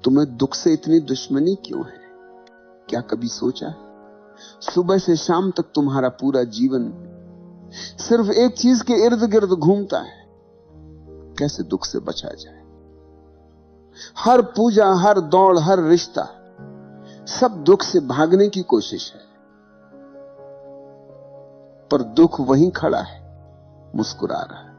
तुम्हें दुख से इतनी दुश्मनी क्यों है? क्या कभी सोचा है? सुबह से शाम तक तुम्हारा पूरा जीवन सिर्फ एक चीज के इर्द गिर्द घूमता है, कैसे दुख से बचा जाए। हर पूजा, हर दौड़, हर रिश्ता, सब दुख से भागने की कोशिश है। पर दुख वहीं खड़ा है, मुस्कुरा रहा है।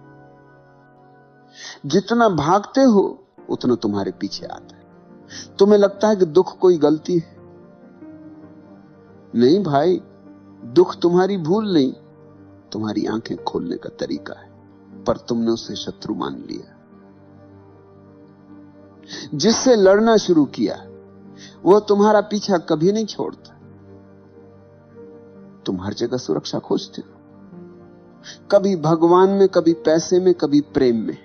जितना भागते हो उतना तुम्हारे पीछे आता है। तुम्हें लगता है कि दुख कोई गलती है। नहीं भाई, दुख तुम्हारी भूल नहीं, तुम्हारी आंखें खोलने का तरीका है। पर तुमने उसे शत्रु मान लिया। जिससे लड़ना शुरू किया वो तुम्हारा पीछा कभी नहीं छोड़ता। तुम हर जगह सुरक्षा खोजते हो, कभी भगवान में, कभी पैसे में, कभी प्रेम में।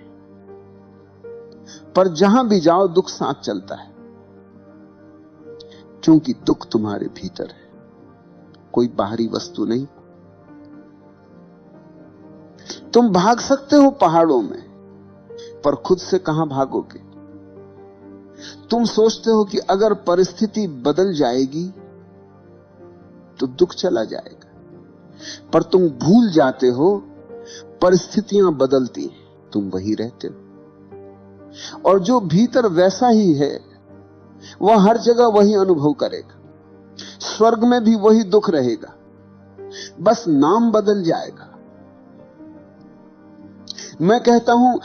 पर जहां भी जाओ दुख साथ चलता है, क्योंकि दुख तुम्हारे भीतर है, कोई बाहरी वस्तु नहीं। तुम भाग सकते हो पहाड़ों में, पर खुद से कहां भागोगे? तुम सोचते हो कि अगर परिस्थिति बदल जाएगी तो दुख चला जाएगा, पर तुम भूल जाते हो परिस्थितियां बदलती हैं, तुम वही रहते हो। और जो भीतर वैसा ही है वह हर जगह वही अनुभव करेगा। स्वर्ग में भी वही दुख रहेगा, बस नाम बदल जाएगा। मैं कहता हूं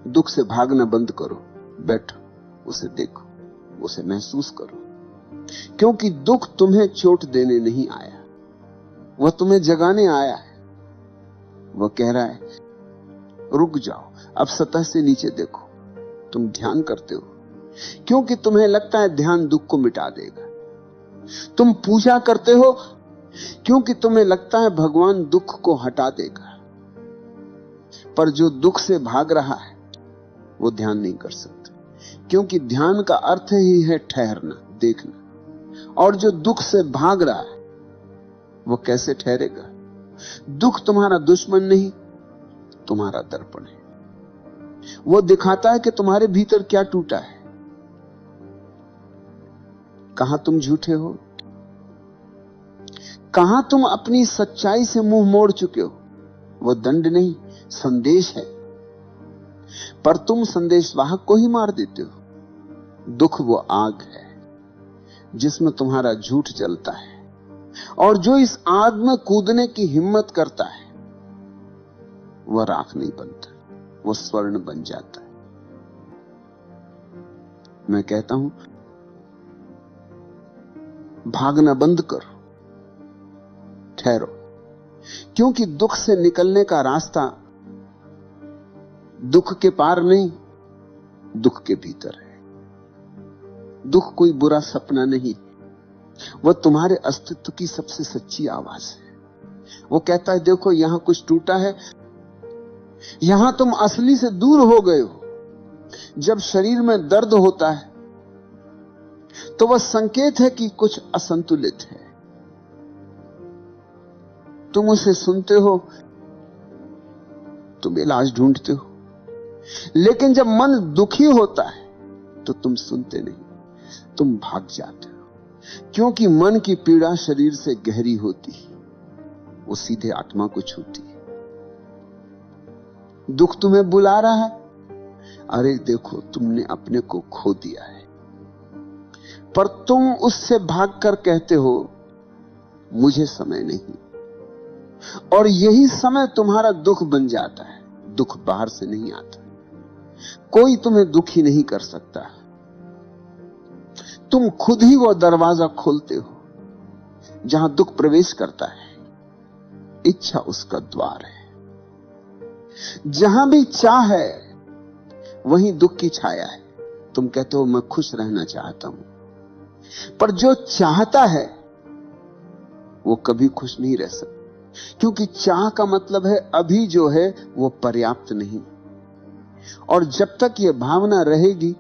दुख से भागना बंद करो, बैठो, उसे देखो, उसे महसूस करो। क्योंकि दुख तुम्हें चोट देने नहीं आया, वह तुम्हें जगाने आया है। वह कह रहा है रुक जाओ, अब सतह से नीचे देखो। तुम ध्यान करते हो क्योंकि तुम्हें लगता है ध्यान दुख को मिटा देगा। तुम पूजा करते हो क्योंकि तुम्हें लगता है भगवान दुख को हटा देगा। पर जो दुख से भाग रहा है वो ध्यान नहीं कर सकता, क्योंकि ध्यान का अर्थ ही है ठहरना, देखना। और जो दुख से भाग रहा है वो कैसे ठहरेगा? दुख तुम्हारा दुश्मन नहीं, तुम्हारा दर्पण है। वो दिखाता है कि तुम्हारे भीतर क्या टूटा है, कहां तुम झूठे हो, कहां तुम अपनी सच्चाई से मुंह मोड़ चुके हो। वो दंड नहीं, संदेश है, पर तुम संदेशवाहक को ही मार देते हो। दुख वो आग है जिसमें तुम्हारा झूठ जलता है, और जो इस आग में कूदने की हिम्मत करता है वह राख नहीं बनता, वो स्वर्ण बन जाता है। मैं कहता हूं भागना बंद करो, ठहरो, क्योंकि दुख से निकलने का रास्ता दुख के पार नहीं, दुख के भीतर है। दुख कोई बुरा सपना नहीं, वह तुम्हारे अस्तित्व की सबसे सच्ची आवाज है। वो कहता है देखो यहां कुछ टूटा है, यहां तुम असली से दूर हो गए हो। जब शरीर में दर्द होता है तो वह संकेत है कि कुछ असंतुलित है। तुम उसे सुनते हो, तुम इलाज ढूंढते हो, लेकिन जब मन दुखी होता है तो तुम सुनते नहीं, तुम भाग जाते हो। क्योंकि मन की पीड़ा शरीर से गहरी होती है, वो सीधे आत्मा को छूती है। दुख तुम्हें बुला रहा है, अरे देखो तुमने अपने को खो दिया है, पर तुम उससे भागकर कहते हो मुझे समय नहीं। और यही समय तुम्हारा दुख बन जाता है। दुख बाहर से नहीं आता, कोई तुम्हें दुखी नहीं कर सकता, तुम खुद ही वो दरवाजा खोलते हो जहां दुख प्रवेश करता है। इच्छा उसका द्वार है। जहां भी चाह है वहीं दुख की छाया है। तुम कहते हो मैं खुश रहना चाहता हूं, पर जो चाहता है वो कभी खुश नहीं रह सकता, क्योंकि चाह का मतलब है अभी जो है वो पर्याप्त नहीं। और जब तक ये भावना रहेगी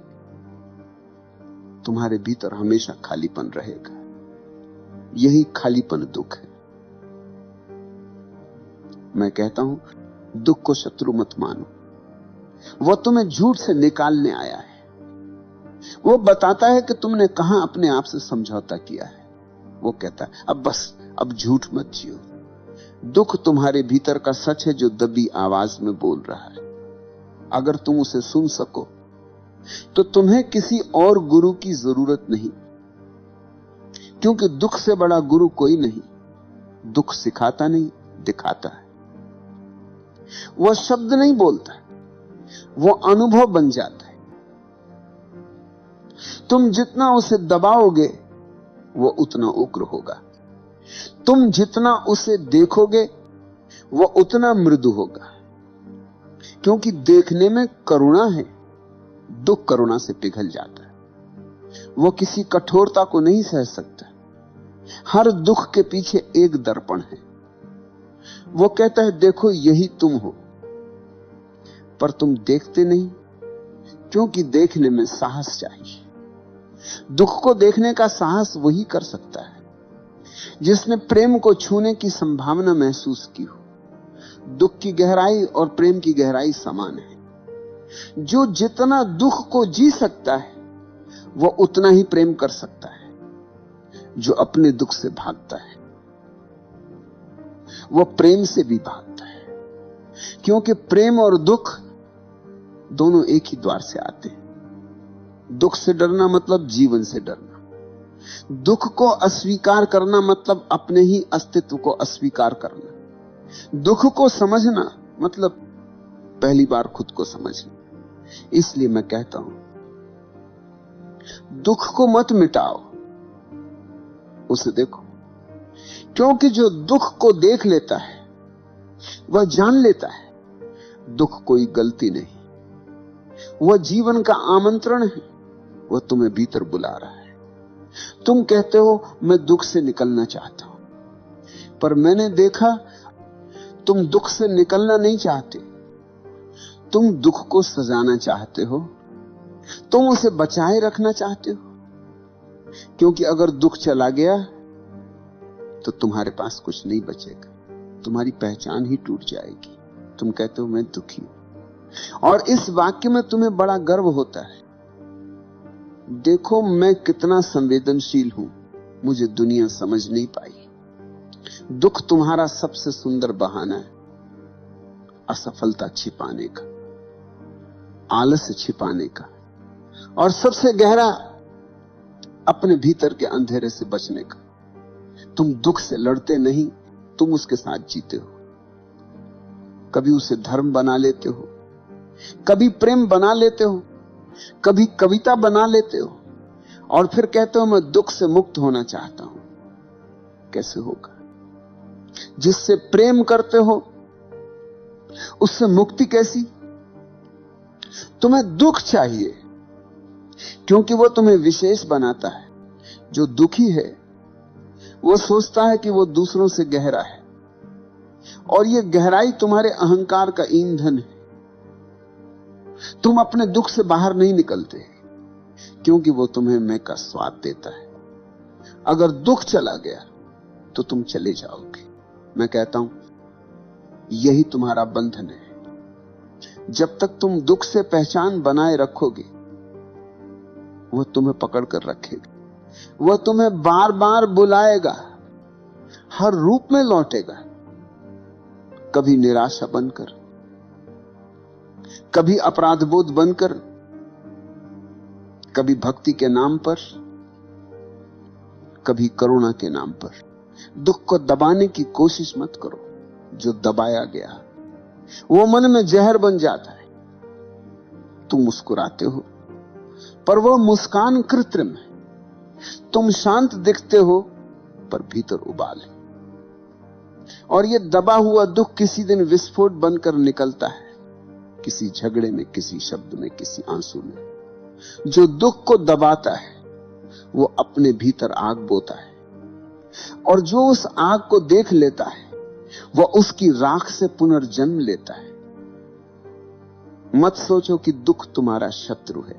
तुम्हारे भीतर हमेशा खालीपन रहेगा। यही खालीपन दुख है। मैं कहता हूं दुख को शत्रु मत मानो, वह तुम्हें झूठ से निकालने आया है। वो बताता है कि तुमने कहां अपने आप से समझौता किया है। वो कहता है अब बस, अब झूठ मत जियो। दुख तुम्हारे भीतर का सच है जो दबी आवाज में बोल रहा है। अगर तुम उसे सुन सको तो तुम्हें किसी और गुरु की जरूरत नहीं, क्योंकि दुख से बड़ा गुरु कोई नहीं। दुख सिखाता नहीं, दिखाता है। वह शब्द नहीं बोलता, वो अनुभव बन जाता है। तुम जितना उसे दबाओगे वो उतना उग्र होगा। तुम जितना उसे देखोगे वो उतना मृदु होगा, क्योंकि देखने में करुणा है। दुख करुणा से पिघल जाता है। वो किसी कठोरता को नहीं सह सकता। हर दुख के पीछे एक दर्पण है। वो कहता है देखो यही तुम हो, पर तुम देखते नहीं, क्योंकि देखने में साहस चाहिए। दुख को देखने का साहस वही कर सकता है जिसने प्रेम को छूने की संभावना महसूस की हो। दुख की गहराई और प्रेम की गहराई समान है। जो जितना दुख को जी सकता है वो उतना ही प्रेम कर सकता है। जो अपने दुख से भागता है वो प्रेम से भी भागता है, क्योंकि प्रेम और दुख दोनों एक ही द्वार से आते हैं। दुख से डरना मतलब जीवन से डरना। दुख को अस्वीकार करना मतलब अपने ही अस्तित्व को अस्वीकार करना। दुख को समझना मतलब पहली बार खुद को समझना। इसलिए मैं कहता हूं दुख को मत मिटाओ, उसे देखो, क्योंकि जो दुख को देख लेता है वह जान लेता है दुख कोई गलती नहीं, वह जीवन का आमंत्रण है। वह तुम्हें भीतर बुला रहा है। तुम कहते हो मैं दुख से निकलना चाहता हूं, पर मैंने देखा तुम दुख से निकलना नहीं चाहते। तुम दुख को सजाना चाहते हो, तुम उसे बचाए रखना चाहते हो, क्योंकि अगर दुख चला गया तो तुम्हारे पास कुछ नहीं बचेगा, तुम्हारी पहचान ही टूट जाएगी। तुम कहते हो मैं दुखी हूं, और इस वाक्य में तुम्हें बड़ा गर्व होता है। देखो मैं कितना संवेदनशील हूं, मुझे दुनिया समझ नहीं पाई। दुख तुम्हारा सबसे सुंदर बहाना है असफलता छिपाने का, आलस्य छिपाने का, और सबसे गहरा अपने भीतर के अंधेरे से बचने का। तुम दुख से लड़ते नहीं, तुम उसके साथ जीते हो। कभी उसे धर्म बना लेते हो, कभी प्रेम बना लेते हो, कभी कविता बना लेते हो, और फिर कहते हो मैं दुख से मुक्त होना चाहता हूं। कैसे होगा? जिससे प्रेम करते हो उससे मुक्ति कैसी? तुम्हें दुख चाहिए क्योंकि वो तुम्हें विशेष बनाता है। जो दुखी है वो सोचता है कि वो दूसरों से गहरा है, और ये गहराई तुम्हारे अहंकार का ईंधन है। तुम अपने दुख से बाहर नहीं निकलते क्योंकि वो तुम्हें मैं का स्वाद देता है। अगर दुख चला गया तो तुम चले जाओगे। मैं कहता हूं यही तुम्हारा बंधन है। जब तक तुम दुख से पहचान बनाए रखोगे वह तुम्हें पकड़ कर रखेगा। वह तुम्हें बार बार बुलाएगा, हर रूप में लौटेगा। कभी निराशा बनकर, कभी अपराधबोध बनकर, कभी भक्ति के नाम पर, कभी करुणा के नाम पर। दुख को दबाने की कोशिश मत करो। जो दबाया गया वो मन में जहर बन जाता है। तुम मुस्कुराते हो पर वह मुस्कान कृत्रिम है। तुम शांत दिखते हो पर भीतर उबाल है। और यह दबा हुआ दुख किसी दिन विस्फोट बनकर निकलता है, किसी झगड़े में, किसी शब्द में, किसी आंसू में। जो दुख को दबाता है वो अपने भीतर आग बोता है, और जो उस आग को देख लेता है वह उसकी राख से पुनर्जन्म लेता है। मत सोचो कि दुख तुम्हारा शत्रु है।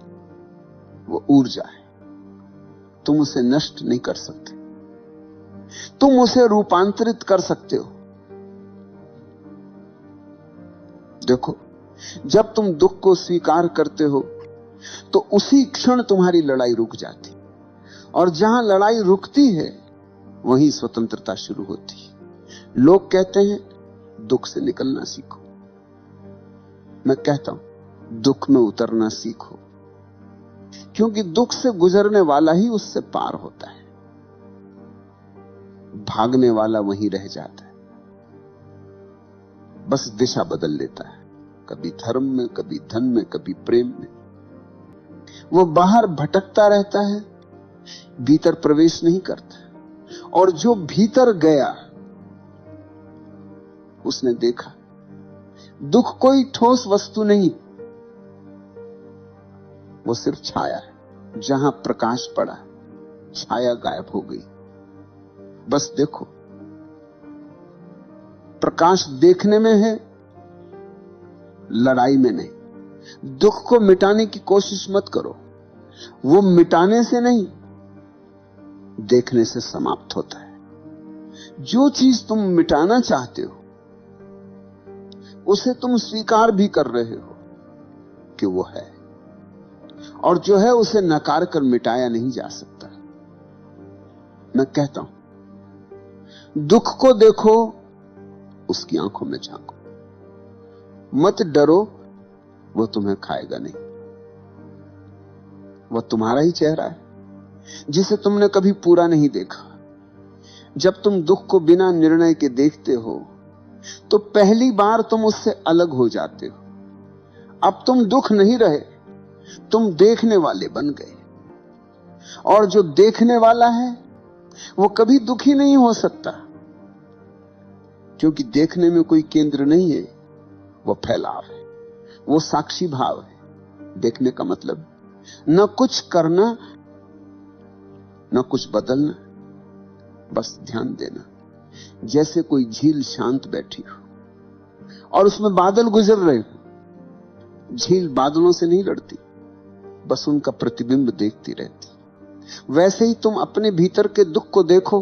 वो ऊर्जा है, तुम उसे नष्ट नहीं कर सकते, तुम उसे रूपांतरित कर सकते हो। देखो, जब तुम दुख को स्वीकार करते हो तो उसी क्षण तुम्हारी लड़ाई रुक जाती, और जहां लड़ाई रुकती है वहीं स्वतंत्रता शुरू होती है। लोग कहते हैं दुख से निकलना सीखो, मैं कहता हूं दुख में उतरना सीखो, क्योंकि दुख से गुजरने वाला ही उससे पार होता है, भागने वाला वहीं रह जाता है, बस दिशा बदल लेता है, कभी धर्म में, कभी धन में, कभी प्रेम में। वो बाहर भटकता रहता है, भीतर प्रवेश नहीं करता। और जो भीतर गया उसने देखा दुख कोई ठोस वस्तु नहीं, वो सिर्फ छाया है। जहां प्रकाश पड़ा छाया गायब हो गई। बस देखो, प्रकाश देखने में है, लड़ाई में नहीं। दुख को मिटाने की कोशिश मत करो, वो मिटाने से नहीं, देखने से समाप्त होता है। जो चीज तुम मिटाना चाहते हो उसे तुम स्वीकार भी कर रहे हो कि वो है, और जो है उसे नकार कर मिटाया नहीं जा सकता। मैं कहता हूं दुख को देखो, उसकी आंखों में झांको, मत डरो, वो तुम्हें खाएगा नहीं। वह तुम्हारा ही चेहरा है जिसे तुमने कभी पूरा नहीं देखा। जब तुम दुख को बिना निर्णय के देखते हो तो पहली बार तुम उससे अलग हो जाते हो। अब तुम दुख नहीं रहे, तुम देखने वाले बन गए, और जो देखने वाला है वो कभी दुखी नहीं हो सकता, क्योंकि देखने में कोई केंद्र नहीं है, वो फैलाव है, वो साक्षी भाव है। देखने का मतलब न कुछ करना न कुछ बदलना, बस ध्यान देना। जैसे कोई झील शांत बैठी हो और उसमें बादल गुजर रहे हो। झील बादलों से नहीं लड़ती, बस उनका प्रतिबिंब देखती रहती। वैसे ही तुम अपने भीतर के दुख को देखो,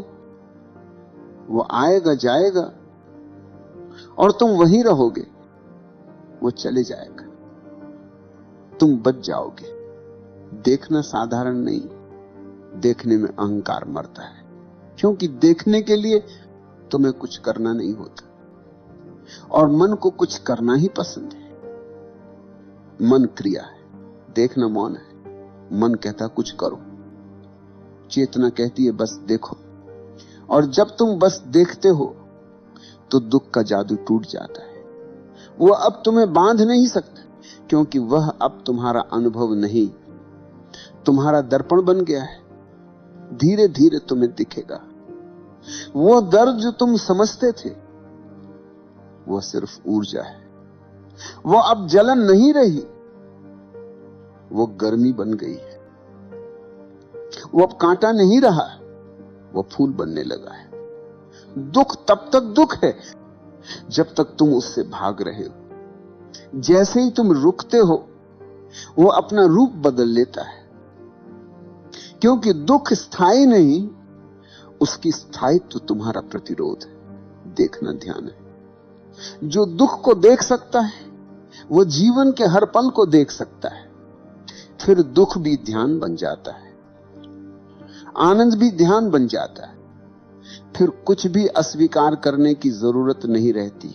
वो आएगा जाएगा और तुम वहीं रहोगे, वो चले जाएगा, तुम बच जाओगे। देखना साधारण नहीं, देखने में अहंकार मरता है, क्योंकि देखने के लिए तुम्हें कुछ करना नहीं होता, और मन को कुछ करना ही पसंद है। मन क्रिया है, देखना मौन है। मन कहता कुछ करो, चेतना कहती है बस देखो। और जब तुम बस देखते हो तो दुख का जादू टूट जाता है। वो अब तुम्हें बांध नहीं सकता, क्योंकि वह अब तुम्हारा अनुभव नहीं, तुम्हारा दर्पण बन गया है। धीरे धीरे तुम्हें दिखेगा वो दर्द जो तुम समझते थे, वो सिर्फ ऊर्जा है। वो अब जलन नहीं रही, वो गर्मी बन गई है। वो अब कांटा नहीं रहा, वो फूल बनने लगा है। दुख तब तक दुख है जब तक तुम उससे भाग रहे हो। जैसे ही तुम रुकते हो, वो अपना रूप बदल लेता है, क्योंकि दुख स्थायी नहीं, उसकी स्थायित्व तुम्हारा प्रतिरोध है। देखना ध्यान है। जो दुख को देख सकता है वो जीवन के हर पल को देख सकता है। फिर दुख भी ध्यान बन जाता है, आनंद भी ध्यान बन जाता है। फिर कुछ भी अस्वीकार करने की जरूरत नहीं रहती।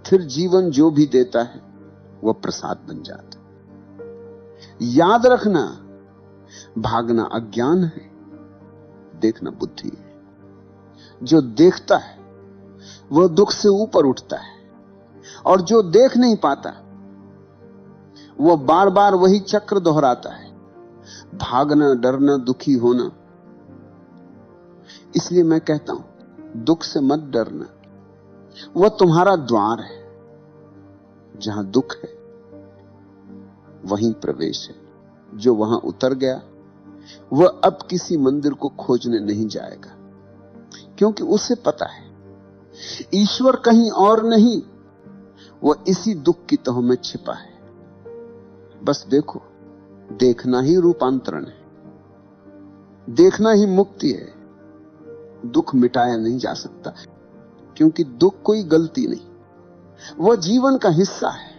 फिर जीवन जो भी देता है वह प्रसाद बन जाता है। याद रखना, भागना अज्ञान है, देखना बुद्धि है। जो देखता है वह दुख से ऊपर उठता है, और जो देख नहीं पाता वह बार बार वही चक्र दोहराता है, भागना, डरना, दुखी होना। इसलिए मैं कहता हूं दुख से मत डरना, वह तुम्हारा द्वार है। जहां दुख है वहीं प्रवेश है। जो वहां उतर गया वह अब किसी मंदिर को खोजने नहीं जाएगा, क्योंकि उसे पता है ईश्वर कहीं और नहीं, वह इसी दुख की तह में छिपा है। बस देखो, देखना ही रूपांतरण है, देखना ही मुक्ति है। दुख मिटाया नहीं जा सकता, क्योंकि दुख कोई गलती नहीं, वह जीवन का हिस्सा है,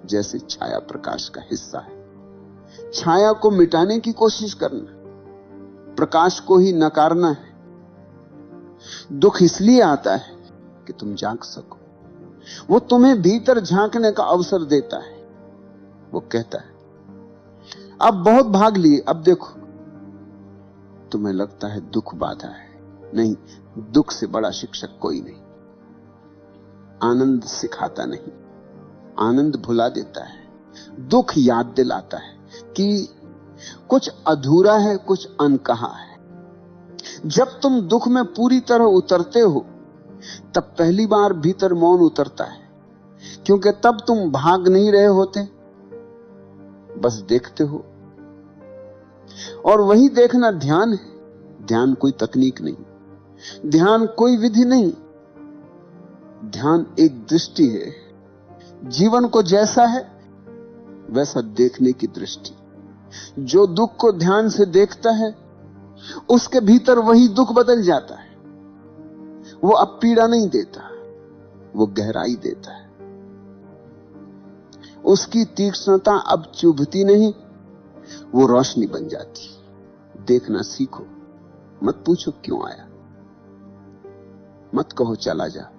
जैसे छाया प्रकाश का हिस्सा है। छाया को मिटाने की कोशिश करना, प्रकाश को ही नकारना है। दुख इसलिए आता है कि तुम जाग सको। वो तुम्हें भीतर झांकने का अवसर देता है। वो कहता है अब बहुत भाग लिए, अब देखो। तुम्हें लगता है दुख बाधा है, नहीं, दुख से बड़ा शिक्षक कोई नहीं। आनंद सिखाता नहीं, आनंद भुला देता है। दुख याद दिलाता है कि कुछ अधूरा है, कुछ अनकहा है। जब तुम दुख में पूरी तरह उतरते हो तब पहली बार भीतर मौन उतरता है, क्योंकि तब तुम भाग नहीं रहे होते, बस देखते हो। और वही देखना ध्यान है। ध्यान कोई तकनीक नहीं, ध्यान कोई विधि नहीं, ध्यान एक दृष्टि है। जीवन को जैसा है वैसा देखने की दृष्टि। जो दुख को ध्यान से देखता है उसके भीतर वही दुख बदल जाता है। वो अब पीड़ा नहीं देता, वो गहराई देता है। उसकी तीक्ष्णता अब चुभती नहीं, वो रोशनी बन जाती। देखना सीखो, मत पूछो क्यों आया, मत कहो चला जा,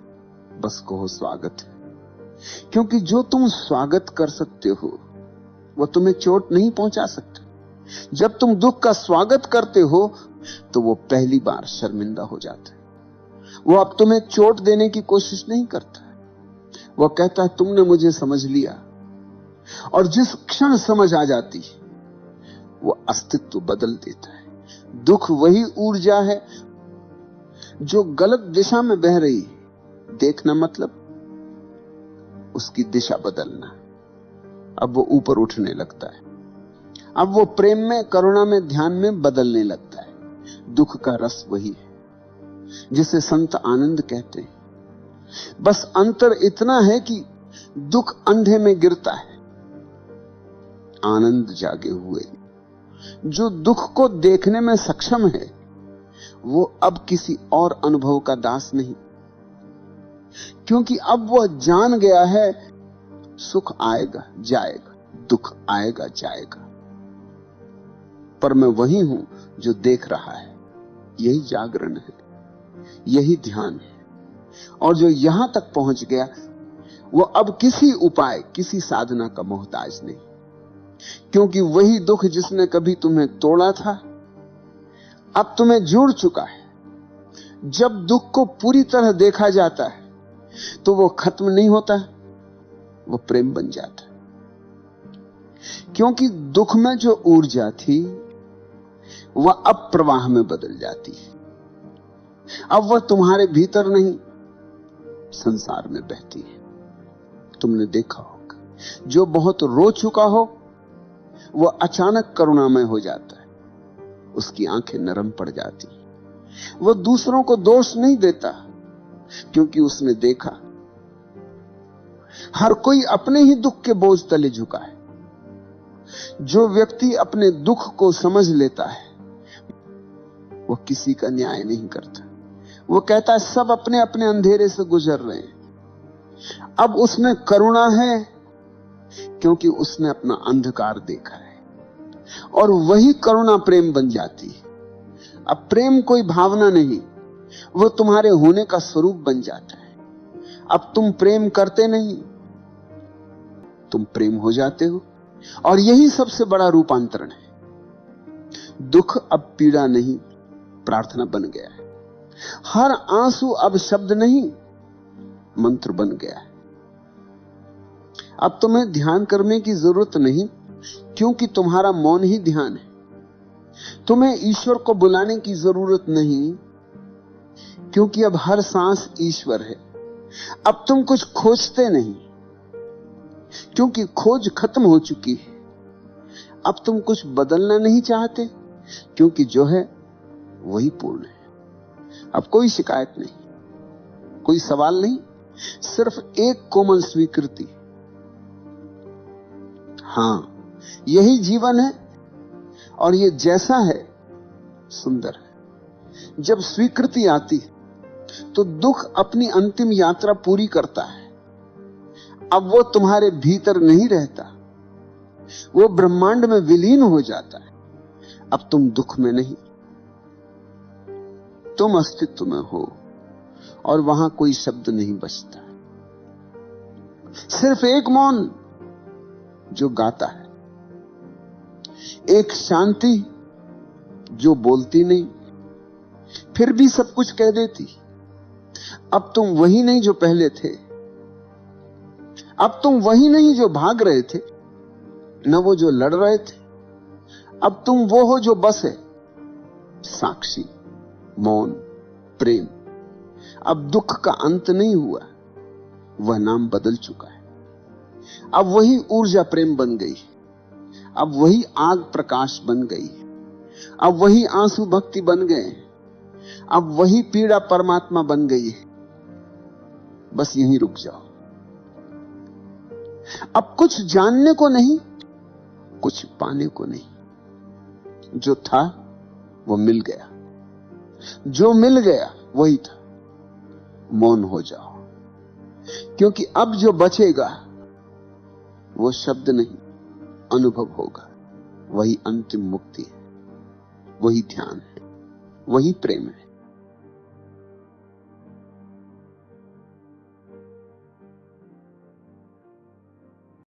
बस कहो स्वागत है। क्योंकि जो तुम स्वागत कर सकते हो वो तुम्हें चोट नहीं पहुंचा सकता। जब तुम दुख का स्वागत करते हो तो वो पहली बार शर्मिंदा हो जाता है। वो अब तुम्हें चोट देने की कोशिश नहीं करता। वो कहता है तुमने मुझे समझ लिया। और जिस क्षण समझ आ जाती है वो अस्तित्व बदल देता है। दुख वही ऊर्जा है जो गलत दिशा में बह रही है। देखना मतलब उसकी दिशा बदलना। अब वो ऊपर उठने लगता है। अब वो प्रेम में, करुणा में, ध्यान में बदलने लगता है। दुख का रस वही है जिसे संत आनंद कहते हैं। बस अंतर इतना है कि दुख अंधे में गिरता है, आनंद जागे हुए। जो दुख को देखने में सक्षम है वो अब किसी और अनुभव का दास नहीं, क्योंकि अब वह जान गया है सुख आएगा जाएगा, दुख आएगा जाएगा, पर मैं वही हूं जो देख रहा है। यही जागरण है, यही ध्यान है। और जो यहां तक पहुंच गया वो अब किसी उपाय, किसी साधना का मोहताज नहीं, क्योंकि वही दुख जिसने कभी तुम्हें तोड़ा था अब तुम्हें जुड़ चुका है। जब दुख को पूरी तरह देखा जाता है तो वो खत्म नहीं होता, वो प्रेम बन जाता है। क्योंकि दुख में जो ऊर्जा थी वह अब प्रवाह में बदल जाती है। अब वह तुम्हारे भीतर नहीं, संसार में बहती है। तुमने देखा होगा, जो बहुत रो चुका हो वह अचानक करुणामय हो जाता है, उसकी आंखें नरम पड़ जाती। वह दूसरों को दोष नहीं देता, क्योंकि उसने देखा हर कोई अपने ही दुख के बोझ तले झुका है। जो व्यक्ति अपने दुख को समझ लेता है वो किसी का न्याय नहीं करता। वो कहता है सब अपने अपने अंधेरे से गुजर रहे हैं। अब उसमें करुणा है क्योंकि उसने अपना अंधकार देखा है, और वही करुणा प्रेम बन जाती है। अब प्रेम कोई भावना नहीं, वो तुम्हारे होने का स्वरूप बन जाता है। अब तुम प्रेम करते नहीं, तुम प्रेम हो जाते हो। और यही सबसे बड़ा रूपांतरण है। दुख अब पीड़ा नहीं, प्रार्थना बन गया है। हर आंसू अब शब्द नहीं, मंत्र बन गया है। अब तुम्हें ध्यान करने की जरूरत नहीं, क्योंकि तुम्हारा मौन ही ध्यान है। तुम्हें ईश्वर को बुलाने की जरूरत नहीं, क्योंकि अब हर सांस ईश्वर है। अब तुम कुछ खोजते नहीं, क्योंकि खोज खत्म हो चुकी है। अब तुम कुछ बदलना नहीं चाहते, क्योंकि जो है वही पूर्ण है। अब कोई शिकायत नहीं, कोई सवाल नहीं, सिर्फ एक कोमल स्वीकृति। हां, यही जीवन है और ये जैसा है सुंदर है। जब स्वीकृति आती तो दुख अपनी अंतिम यात्रा पूरी करता है। अब वो तुम्हारे भीतर नहीं रहता, वो ब्रह्मांड में विलीन हो जाता है। अब तुम दुख में नहीं, तुम अस्तित्व में हो और वहां कोई शब्द नहीं बचता, सिर्फ एक मौन जो गाता है, एक शांति जो बोलती नहीं फिर भी सब कुछ कह देती। अब तुम वही नहीं जो पहले थे, अब तुम वही नहीं जो भाग रहे थे, न वो जो लड़ रहे थे। अब तुम वो हो जो बस है, साक्षी, मौन, प्रेम। अब दुख का अंत नहीं हुआ, वह नाम बदल चुका है। अब वही ऊर्जा प्रेम बन गई, अब वही आग प्रकाश बन गई, अब वही आंसू भक्ति बन गए, अब वही पीड़ा परमात्मा बन गई है। बस यहीं रुक जाओ। अब कुछ जानने को नहीं, कुछ पाने को नहीं। जो था वो मिल गया, जो मिल गया वही था। मौन हो जाओ, क्योंकि अब जो बचेगा वो शब्द नहीं, अनुभव होगा। वही अंतिम मुक्ति है, वही ध्यान है, वही प्रेम है।